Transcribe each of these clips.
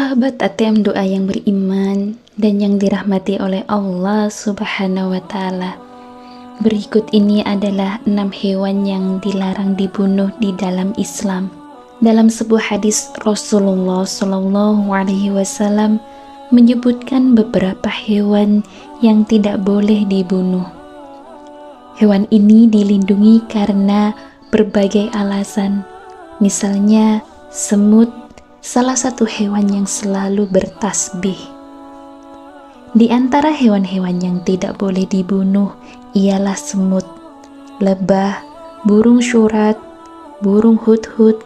Sahabat ATM doa yang beriman dan yang dirahmati oleh Allah Subhanahu wa Ta'ala. Berikut ini adalah 6 hewan yang dilarang dibunuh di dalam Islam. Dalam sebuah hadis Rasulullah Shallallahu Alaihi Wasallam menyebutkan beberapa hewan yang tidak boleh dibunuh. Hewan ini dilindungi karena berbagai alasan. Misalnya semut, salah satu hewan yang selalu bertasbih. Di antara hewan-hewan yang tidak boleh dibunuh ialah semut, lebah, burung syurat, burung hudhud,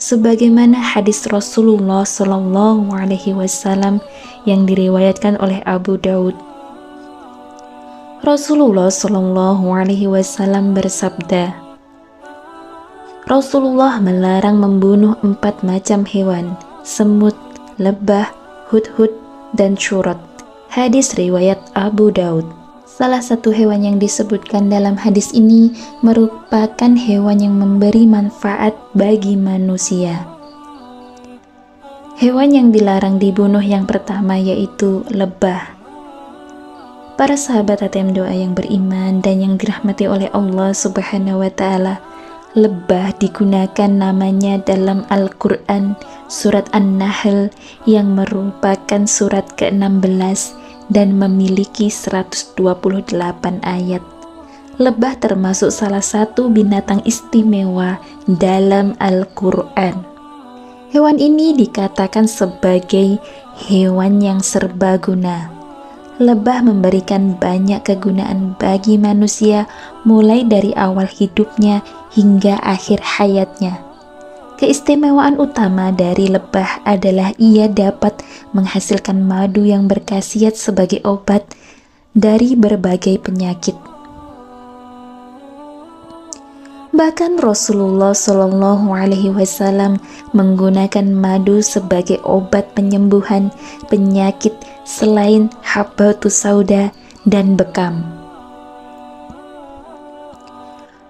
sebagaimana hadis Rasulullah Shallallahu Alaihi Wasallam yang diriwayatkan oleh Abu Daud. Rasulullah Shallallahu Alaihi Wasallam bersabda, Rasulullah melarang membunuh 4 macam hewan, semut, lebah, hudhud, dan syurat. Hadis riwayat Abu Daud. Salah satu hewan yang disebutkan dalam hadis ini merupakan hewan yang memberi manfaat bagi manusia. Hewan yang dilarang dibunuh yang pertama yaitu lebah. Para sahabat ATM doa yang beriman dan yang dirahmati oleh Allah Subhanahu wa Ta'ala, lebah digunakan namanya dalam Al-Quran surat An-Nahl yang merupakan surat ke-16 dan memiliki 128 ayat. Lebah termasuk salah satu binatang istimewa dalam Al-Quran. Hewan ini dikatakan sebagai hewan yang serbaguna. Lebah memberikan banyak kegunaan bagi manusia mulai dari awal hidupnya hingga akhir hayatnya. Keistimewaan utama dari lebah adalah ia dapat menghasilkan madu yang berkhasiat sebagai obat dari berbagai penyakit. Bahkan Rasulullah Shallallahu Alaihi Wasallam menggunakan madu sebagai obat penyembuhan penyakit selain habbatus sauda dan bekam.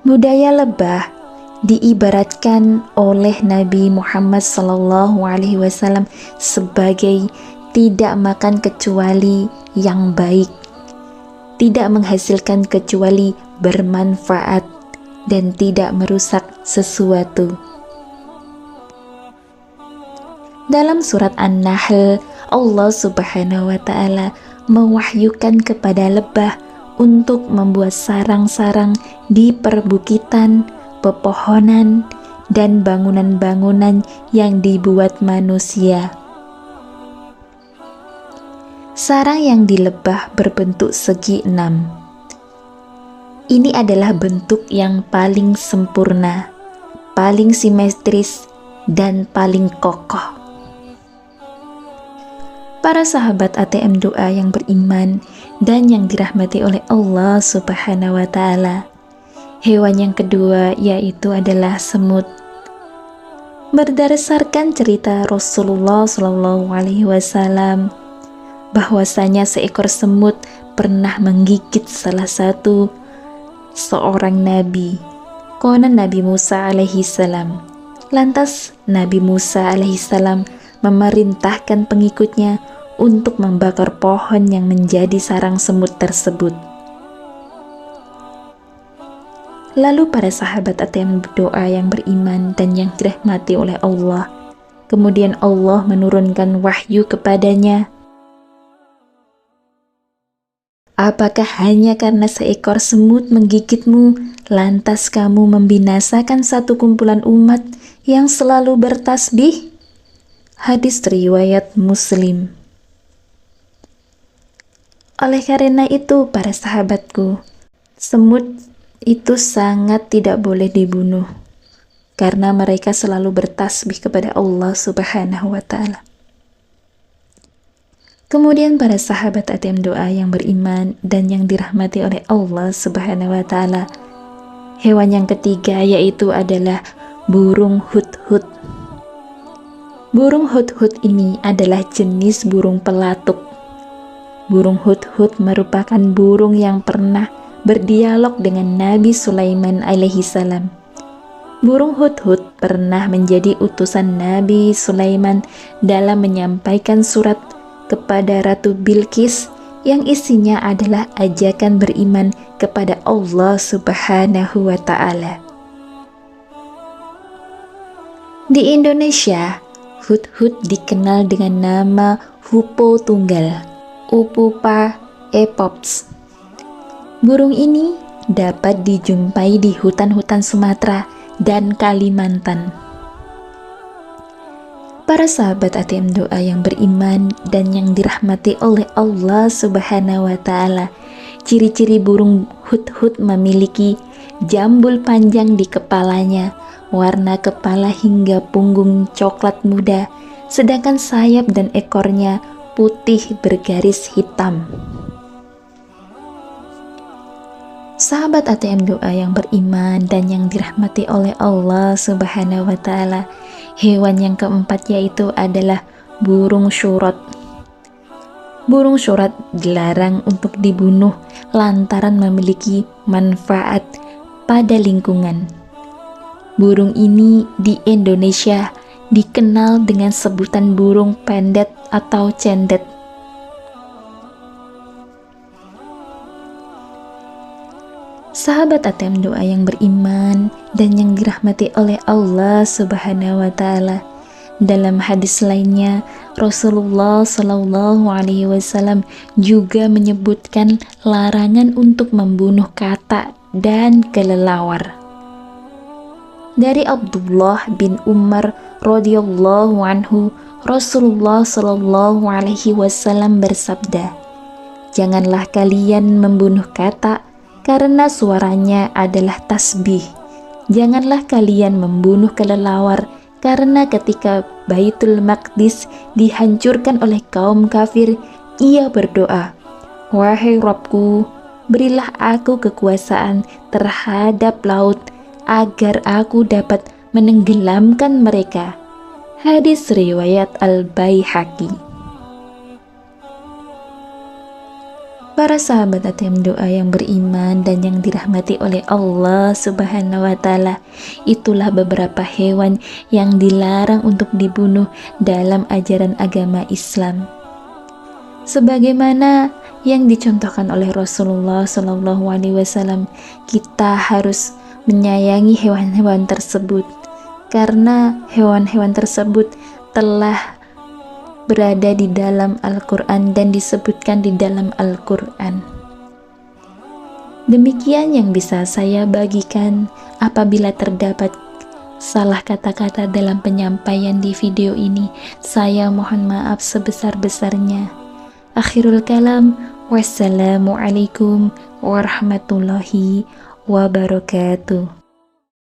Budaya lebah diibaratkan oleh Nabi Muhammad Shallallahu Alaihi Wasallam sebagai tidak makan kecuali yang baik, tidak menghasilkan kecuali bermanfaat, dan tidak merusak sesuatu. Dalam surat An-Nahl, Allah Subhanahu wa Ta'ala mewahyukan kepada lebah untuk membuat sarang-sarang di perbukitan, pepohonan, dan bangunan-bangunan yang dibuat manusia. Sarang yang dilebah berbentuk segi 6. Ini adalah bentuk yang paling sempurna, paling simetris, dan paling kokoh. Para sahabat ATM doa yang beriman dan yang dirahmati oleh Allah Subhanahu wa Ta'ala, hewan yang kedua yaitu adalah semut. Berdasarkan cerita Rasulullah Shallallahu Alaihi Wasallam, bahwasanya seekor semut pernah menggigit salah satu seorang nabi, konon Nabi Musa alaihi salam. Lantas Nabi Musa alaihi salam memerintahkan pengikutnya untuk membakar pohon yang menjadi sarang semut tersebut. Lalu para sahabat ATM berdoa yang beriman dan yang dirahmati oleh Allah, kemudian Allah menurunkan wahyu kepadanya. Apakah hanya karena seekor semut menggigitmu, lantas kamu membinasakan satu kumpulan umat yang selalu bertasbih? Hadis riwayat Muslim. Oleh karena itu, para sahabatku, semut itu sangat tidak boleh dibunuh, karena mereka selalu bertasbih kepada Allah Subhanahu wa Ta'ala. Kemudian para sahabat ATM doa yang beriman dan yang dirahmati oleh Allah Subhanahu wa Ta'ala, hewan yang ketiga yaitu adalah burung hudhud. Burung hudhud ini adalah jenis burung pelatuk. Burung hudhud merupakan burung yang pernah berdialog dengan Nabi Sulaiman alaihi salam. Burung hudhud pernah menjadi utusan Nabi Sulaiman dalam menyampaikan surat kepada Ratu Bilqis yang isinya adalah ajakan beriman kepada Allah Subhanahu wa Ta'ala. Di Indonesia, hudhud dikenal dengan nama Hupo Tunggal, Upupa epops. Burung ini dapat dijumpai di hutan-hutan Sumatera dan Kalimantan. Para sahabat ATM Doa yang beriman dan yang dirahmati oleh Allah Subhanahu wa Ta'ala, ciri-ciri burung hudhud memiliki jambul panjang di kepalanya, warna kepala hingga punggung coklat muda, sedangkan sayap dan ekornya putih bergaris hitam. Sahabat ATM Doa yang beriman dan yang dirahmati oleh Allah Subhanahu wa Ta'ala, hewan yang keempat yaitu adalah burung syurot. Burung syurot dilarang untuk dibunuh lantaran memiliki manfaat pada lingkungan. Burung ini di Indonesia dikenal dengan sebutan burung pendet atau cendet. Sahabat ATM Doa yang beriman dan yang dirahmati oleh Allah Subhanahu wa Ta'ala, dalam hadis lainnya Rasulullah Shallallahu Alaihi Wasallam juga menyebutkan larangan untuk membunuh katak dan kelelawar. Dari Abdullah bin Umar radhiyallahu anhu, Rasulullah Shallallahu Alaihi Wasallam bersabda, "Janganlah kalian membunuh katak karena suaranya adalah tasbih. Janganlah kalian membunuh kelelawar karena ketika Baitul Maqdis dihancurkan oleh kaum kafir, ia berdoa, 'Wahai Rabbku, berilah aku kekuasaan terhadap laut agar aku dapat menenggelamkan mereka.'" Hadis riwayat Al-Baihaqi. Para sahabat ATM Doa yang beriman dan yang dirahmati oleh Allah Subhanahu wa Ta'ala, itulah beberapa hewan yang dilarang untuk dibunuh dalam ajaran agama Islam. Sebagaimana yang dicontohkan oleh Rasulullah Shallallahu Alaihi Wasallam, kita harus menyayangi hewan-hewan tersebut karena hewan-hewan tersebut telah berada di dalam Al-Quran dan disebutkan di dalam Al-Quran. Demikian yang bisa saya bagikan. Apabila terdapat salah kata-kata dalam penyampaian di video ini, saya mohon maaf sebesar-besarnya. Akhirul kalam, wassalamualaikum warahmatullahi wabarakatuh.